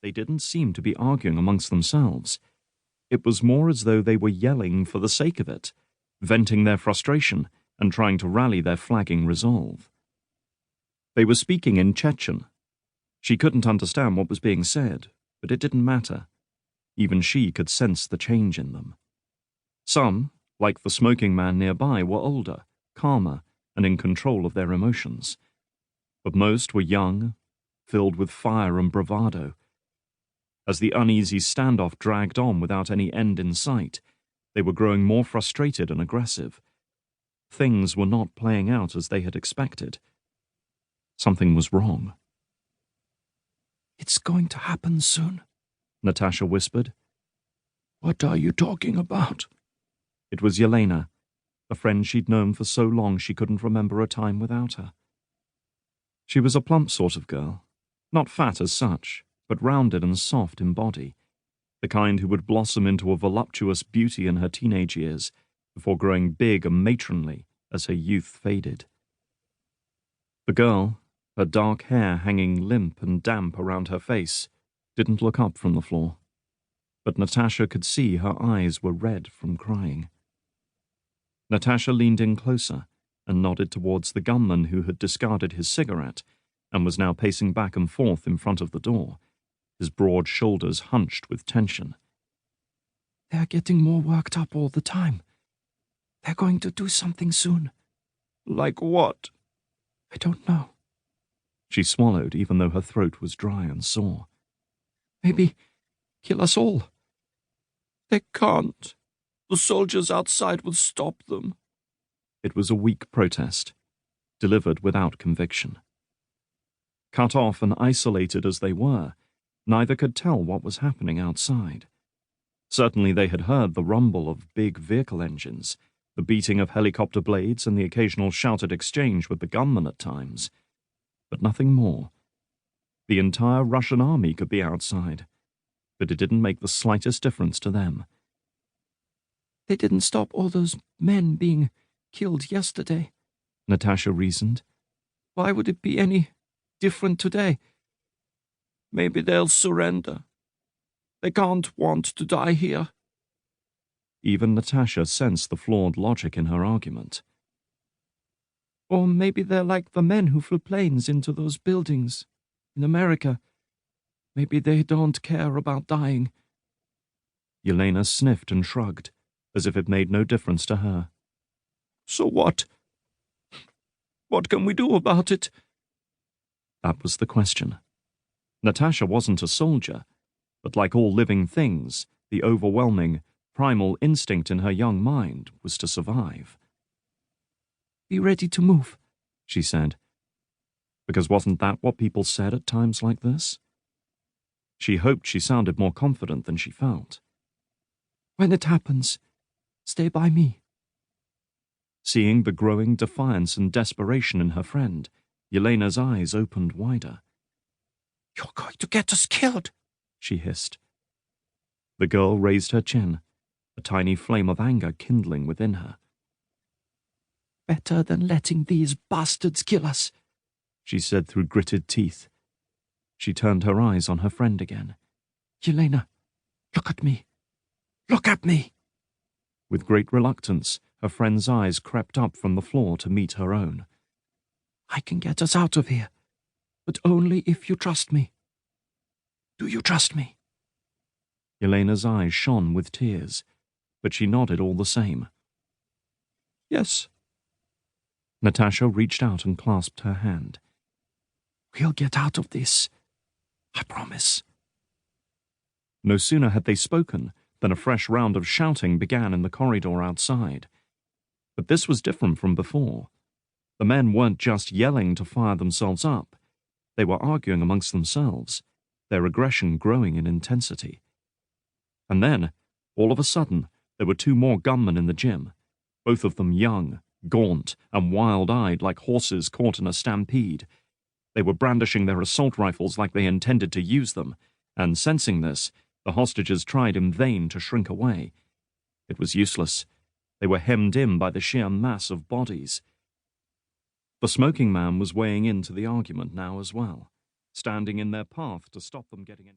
They didn't seem to be arguing amongst themselves. It was more as though they were yelling for the sake of it, venting their frustration and trying to rally their flagging resolve. They were speaking in Chechen. She couldn't understand what was being said, but it didn't matter. Even she could sense the change in them. Some, like the smoking man nearby, were older, calmer, and in control of their emotions. But most were young, filled with fire and bravado. As the uneasy standoff dragged on without any end in sight, they were growing more frustrated and aggressive. Things were not playing out as they had expected. Something was wrong. "It's going to happen soon," Natasha whispered. "What are you talking about?" It was Yelena, a friend she'd known for so long she couldn't remember a time without her. She was a plump sort of girl, not fat as such, but rounded and soft in body, the kind who would blossom into a voluptuous beauty in her teenage years before growing big and matronly as her youth faded. The girl, her dark hair hanging limp and damp around her face, didn't look up from the floor, but Natasha could see her eyes were red from crying. Natasha leaned in closer and nodded towards the gunman who had discarded his cigarette and was now pacing back and forth in front of the door, his broad shoulders hunched with tension. "They're getting more worked up all the time. They're going to do something soon." "Like what?" "I don't know." She swallowed even though her throat was dry and sore. "Maybe kill us all." "They can't. The soldiers outside will stop them." It was a weak protest, delivered without conviction. Cut off and isolated as they were, neither could tell what was happening outside. Certainly they had heard the rumble of big vehicle engines, the beating of helicopter blades and the occasional shouted exchange with the gunman at times, but nothing more. The entire Russian army could be outside, but it didn't make the slightest difference to them. "They didn't stop all those men being killed yesterday," Natasha reasoned. "Why would it be any different today?" "Maybe they'll surrender. They can't want to die here." Even Natasha sensed the flawed logic in her argument. "Or maybe they're like the men who flew planes into those buildings in America. Maybe they don't care about dying." Yelena sniffed and shrugged, as if it made no difference to her. "So what? What can we do about it?" That was the question. Natasha wasn't a soldier, but like all living things, the overwhelming, primal instinct in her young mind was to survive. "Be ready to move," she said. Because wasn't that what people said at times like this? She hoped she sounded more confident than she felt. "When it happens, stay by me." Seeing the growing defiance and desperation in her friend, Yelena's eyes opened wider. "You're going to get us killed," she hissed. The girl raised her chin, a tiny flame of anger kindling within her. "Better than letting these bastards kill us," she said through gritted teeth. She turned her eyes on her friend again. "Yelena, look at me. Look at me." With great reluctance, her friend's eyes crept up from the floor to meet her own. "I can get us out of here, but only if you trust me. Do you trust me?" Yelena's eyes shone with tears, but she nodded all the same. "Yes." Natasha reached out and clasped her hand. "We'll get out of this. I promise." No sooner had they spoken than a fresh round of shouting began in the corridor outside. But this was different from before. The men weren't just yelling to fire themselves up. They were arguing amongst themselves, their aggression growing in intensity. And then, all of a sudden, there were two more gunmen in the gym, both of them young, gaunt, and wild-eyed like horses caught in a stampede. They were brandishing their assault rifles like they intended to use them, and sensing this, the hostages tried in vain to shrink away. It was useless. They were hemmed in by the sheer mass of bodies. The smoking man was weighing into the argument now as well, standing in their path to stop them getting any...